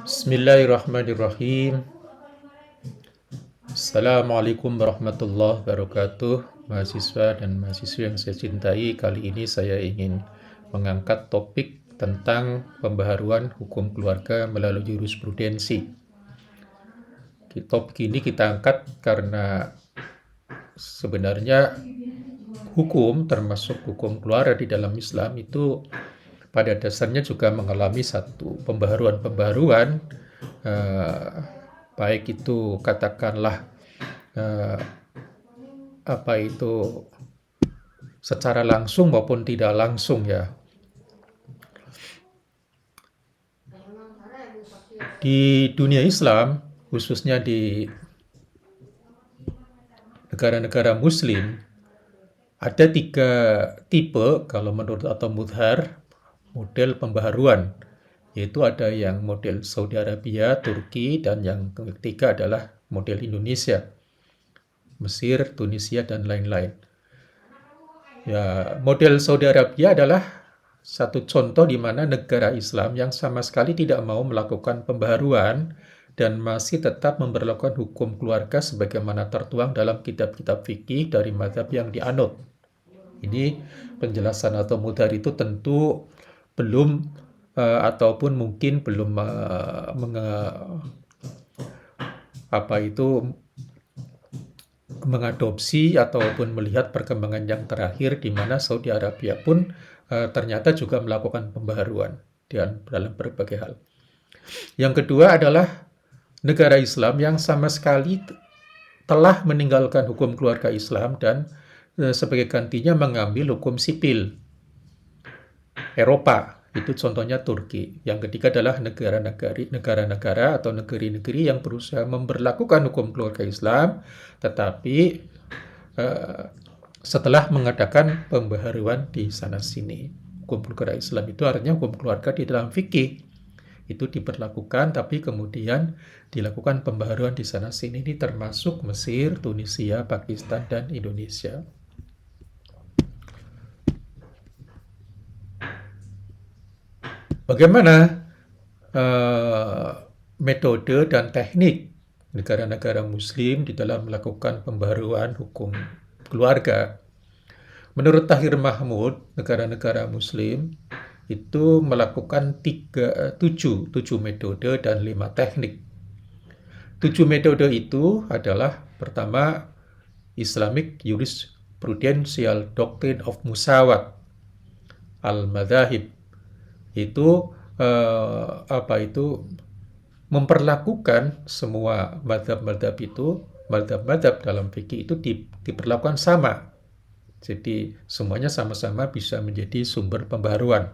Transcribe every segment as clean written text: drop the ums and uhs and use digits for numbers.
Bismillahirrahmanirrahim. Assalamualaikum warahmatullahi wabarakatuh. Mahasiswa dan mahasiswi yang saya cintai, kali ini saya ingin mengangkat topik tentang pembaharuan hukum keluarga melalui jurisprudensi. Topik ini kita angkat karena sebenarnya hukum, termasuk hukum keluarga di dalam Islam, itu pada dasarnya juga mengalami satu pembaharuan-pembaharuan, baik itu katakanlah eh, apa itu secara langsung maupun tidak langsung ya. Di dunia Islam, khususnya di negara-negara Muslim, ada 3 tipe kalau menurut atau mudhar model pembaharuan, yaitu ada yang model Saudi Arabia, Turki, dan yang ketiga adalah model Indonesia, Mesir, Tunisia, dan lain-lain. Ya, model Saudi Arabia adalah satu contoh di mana negara Islam yang sama sekali tidak mau melakukan pembaharuan dan masih tetap memberlakukan hukum keluarga sebagaimana tertuang dalam kitab-kitab fikih dari mazhab yang dianut. Ini penjelasan atau mudhar itu tentu belum ataupun mungkin belum apa itu mengadopsi ataupun melihat perkembangan yang terakhir di mana Saudi Arabia pun ternyata juga melakukan pembaharuan dalam berbagai hal. Yang kedua adalah negara Islam yang sama sekali telah meninggalkan hukum keluarga Islam dan sebagai gantinya mengambil hukum sipil Eropa. Itu contohnya Turki. Yang ketiga adalah negara-negara atau negeri-negeri yang berusaha memberlakukan hukum keluarga Islam, tetapi eh, setelah mengadakan pembaharuan di sana-sini. Hukum keluarga Islam itu artinya hukum keluarga di dalam fikih. Itu diberlakukan, tapi kemudian dilakukan pembaharuan di sana-sini. Ini termasuk Mesir, Tunisia, Pakistan, dan Indonesia. Bagaimana metode dan teknik negara-negara Muslim di dalam melakukan pembaharuan hukum keluarga? Menurut Tahir Mahmud, negara-negara Muslim itu melakukan 7 metode dan 5 teknik. 7 metode itu adalah pertama Islamic Jurisprudential Doctrine of Musawat al-Madhahib, itu memperlakukan semua madhab-madhab dalam fikih itu diperlakukan sama. Jadi semuanya sama-sama bisa menjadi sumber pembaharuan.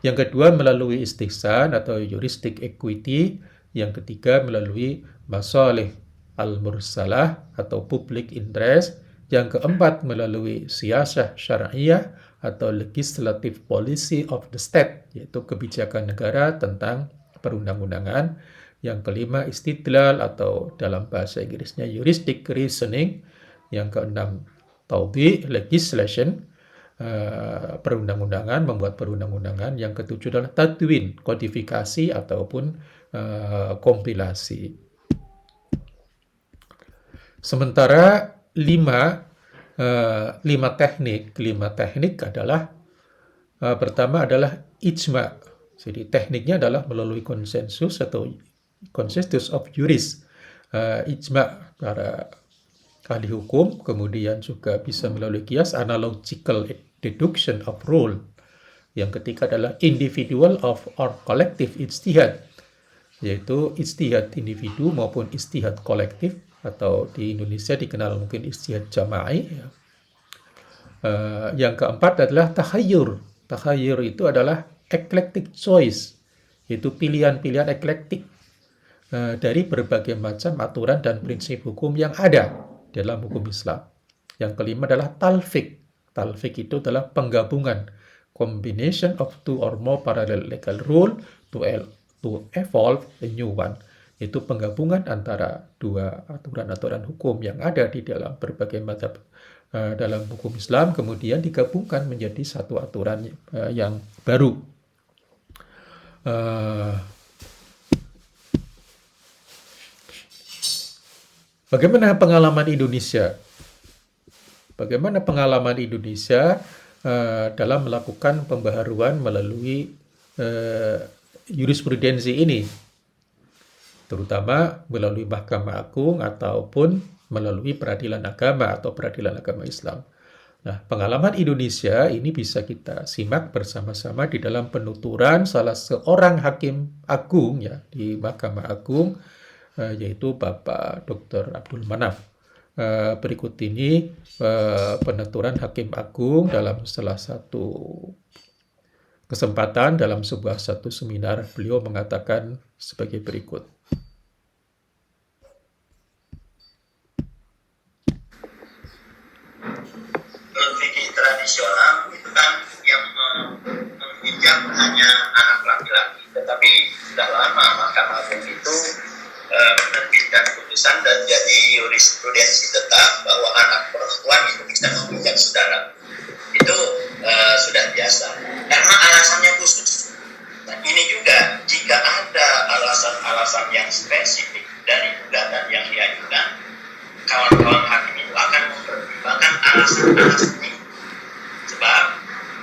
Yang kedua melalui istihsan atau juristic equity. Yang ketiga melalui masalih al-mursalah atau public interest. Yang keempat melalui siyasah syar'iyah atau legislative policy of the state, yaitu kebijakan negara tentang perundang-undangan. Yang kelima istidlal atau dalam bahasa Inggrisnya juristic reasoning. Yang keenam taudhi legislation, perundang-undangan, membuat perundang-undangan. Yang ketujuh adalah tadwin, kodifikasi ataupun kompilasi. Sementara lima teknik adalah pertama adalah ijma. Jadi tekniknya adalah melalui konsensus atau consensus of juris, ijma para ahli hukum, kemudian juga bisa melalui kias, analogical deduction of rule. Yang ketiga adalah individual or collective ijtihad, yaitu ijtihad individu maupun ijtihad kolektif, atau di Indonesia dikenal mungkin ijtihad jama'i. Yang keempat adalah tahayyur. Tahayyur itu adalah eclectic choice, yaitu pilihan-pilihan eklektik dari berbagai macam aturan dan prinsip hukum yang ada dalam hukum Islam. Yang kelima adalah talfik. Talfik itu adalah penggabungan, combination of two or more parallel legal rule to evolve a new one. Itu penggabungan antara dua aturan-aturan hukum yang ada di dalam berbagai mazhab dalam hukum Islam, kemudian digabungkan menjadi satu aturan yang baru. Bagaimana pengalaman Indonesia? Bagaimana pengalaman Indonesia dalam melakukan pembaharuan melalui eh, jurisprudensi ini, terutama melalui Mahkamah Agung ataupun melalui peradilan agama atau peradilan agama Islam. Nah, pengalaman Indonesia ini bisa kita simak bersama-sama di dalam penuturan salah seorang hakim agung ya di Mahkamah Agung, yaitu Bapak Dr. Abdul Manaf. Berikut ini penuturan hakim agung dalam salah satu kesempatan dalam sebuah satu seminar. Beliau mengatakan sebagai berikut. Fikih tradisional itu kan yang menghijab hanya anak laki-laki, tetapi sudah lama Mahkamah Agung itu menerbitkan putusan dan jadi jurisprudensi tetap bahwa anak perempuan itu bisa menghijab saudara. Itu sudah biasa karena alasannya khusus. Nah, ini juga jika ada alasan-alasan yang spesifik dari gugatan yang diajukan, kawan-kawan hakim itu akan mempertimbangkan alasan-alasan ini. Sebab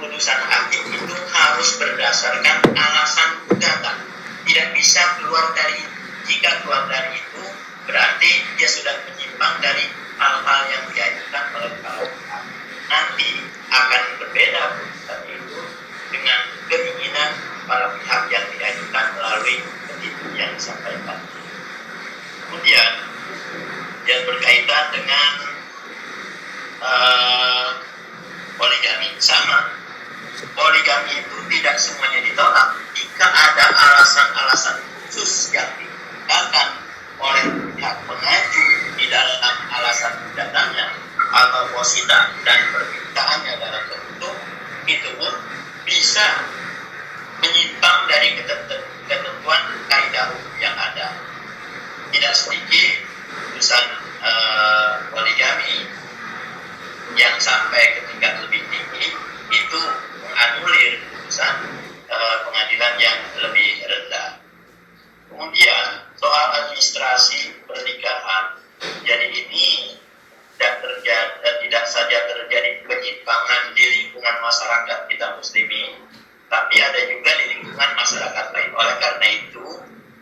putusan hakim itu harus berdasarkan alasan gugatan. Tidak bisa keluar dari, jika keluar dari itu berarti dia sudah menyimpang dari hal-hal yang diajukan oleh kawan. Nanti akan berbeda putusan itu dengan keinginan para pihak yang diajukan melalui petitum yang disampaikan. Kemudian yang berkaitan dengan poligami sama. Poligami itu tidak semuanya ditolak jika ada alasan-alasan khusus yang digunakan oleh pihak pengaju di dalam alasan gugatannya atau posita dan permintaannya dalam bentuk itu pun bisa menyimpang dari ketentuan kaidah hukum yang ada. Tidak sedikit putusan poligami yang sampai ke tingkat lebih tinggi itu menganulir putusan pengadilan yang lebih rendah. Kemudian soal administrasi pernikahan, jadi ini tidak saja terjadi penyimpangan di lingkungan masyarakat kita muslimin, tapi ada juga di lingkungan masyarakat lain. Oleh karena itu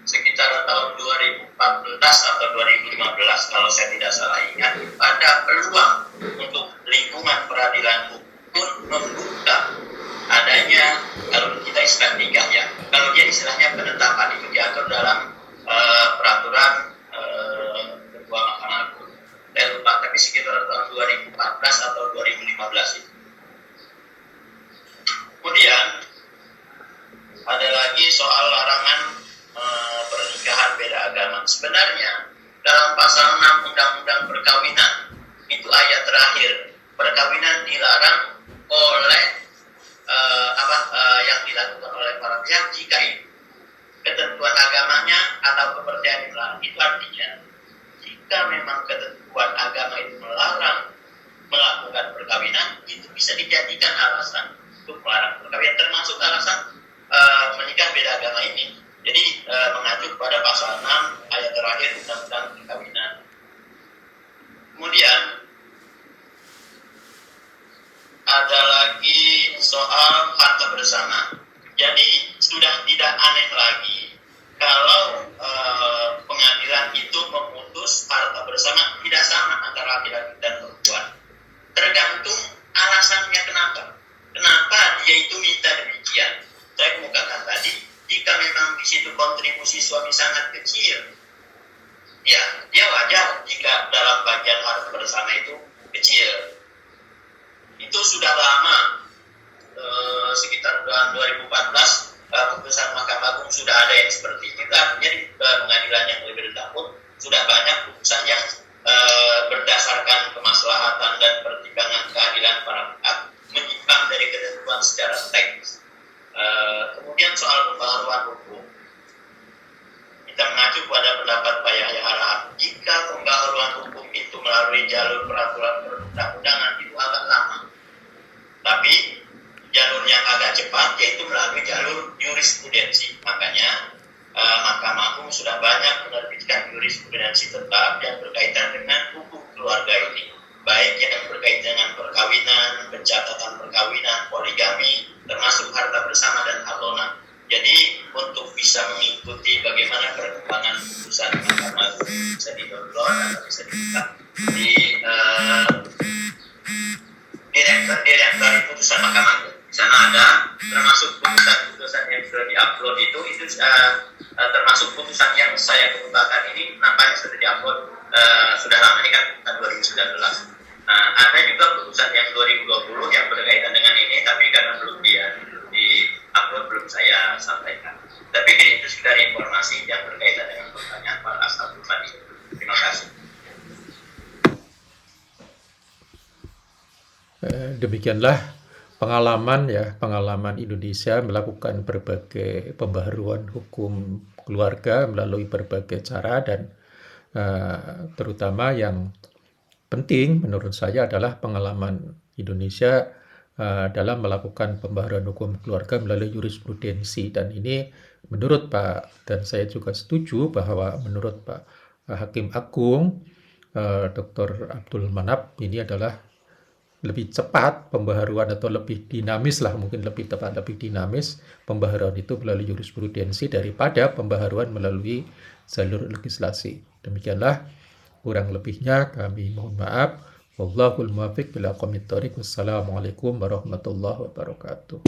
sekitar tahun 2014 atau 2015 kalau saya tidak salah ingat, ada peluang untuk lingkungan peradilan hukum membuka adanya, kalau kita istilah nikah ya, kalau dia istilahnya penetapan itu diatur dalam peraturan ketua Mahkamah Agung. Saya lupa, tapi sekitar tahun 2014 atau 2015 itu. Kemudian ada lagi soal larangan pernikahan beda agama. Sebenarnya dalam pasal 6 Undang-Undang Perkawinan itu ayat terakhir, perkawinan dilarang oleh yang dilakukan oleh para pihak jika itu ketentuan agamanya atau kepercayaan dilarang. Itu artinya jika memang ketentuan agama itu melarang melakukan perkawinan, itu bisa dijadikan alasan untuk melarang perkawinan, termasuk alasan menikah beda agama ini. Jadi mengacu kepada pasal 6 ayat terakhir Undang-Undang Perkawinan. Kemudian ada lagi soal harta bersama. Jadi sudah tidak aneh lagi kalau pengadilan itu memutus harta bersama tidak sama antara laki-laki dan perempuan. Tergantung alasannya kenapa dia itu minta demikian. Saya kemukakan tadi, jika memang di situ kontribusi suami sangat kecil, ya dia wajar jika dalam bagian harta bersama itu kecil. Itu sudah lama, sekitar tahun 2014 putusan Mahkamah Agung sudah ada yang seperti itu. Artinya di pengadilan yang lebih rendah pun sudah banyak putusan yang berdasarkan kemaslahatan dan pertimbangan keadilan para pihak menyimpang dari ketentuan secara teknis. Kemudian soal pembaharuan hukum, kita mengacu pada pendapat Pak Yahya Harahap. Jika pembaharuan hukum itu melalui jalur peraturan perundang-undangan itu agak lama, tapi jalur yang agak cepat yaitu melalui jalur jurisprudensi. Makanya Mahkamah Agung sudah banyak menerbitkan jurisprudensi tetap yang berkaitan dengan hukum keluarga ini, baik yang berkaitan dengan perkawinan, pencatatan perkawinan, poligami, termasuk harta bersama dan alona. Jadi untuk bisa mengikuti bagaimana perkembangan putusan Mahkamah Agung bisa di-download atau bisa dibuka di direktori putusan Mahkamah Agung. Di sana ada termasuk putusan yang sudah diupload itu termasuk putusan yang saya kemukakan ini nampaknya sudah diupload sudah lama, ini kan putusan 2019. Ada juga putusan yang 2020 yang berkaitan dengan ini, tapi karena belum di-upload belum saya sampaikan. Tapi ini itu sekedar informasi yang berkaitan dengan pertanyaan Pak Ashabul tadi. Terima kasih. Demikianlah pengalaman Indonesia melakukan berbagai pembaharuan hukum keluarga melalui berbagai cara, dan terutama yang penting menurut saya adalah pengalaman Indonesia dalam melakukan pembaharuan hukum keluarga melalui jurisprudensi. Dan ini menurut Pak, dan saya juga setuju bahwa menurut Pak Hakim Agung Dr. Abdul Manap, ini adalah lebih cepat pembaharuan atau lebih dinamis lah, mungkin lebih tepat, lebih dinamis pembaharuan itu melalui jurisprudensi daripada pembaharuan melalui jalur legislasi. Demikianlah, kurang lebihnya kami mohon maaf. Wallahul muwaffiq ila aqwamit thoriq. Wassalamualaikum warahmatullahi wabarakatuh.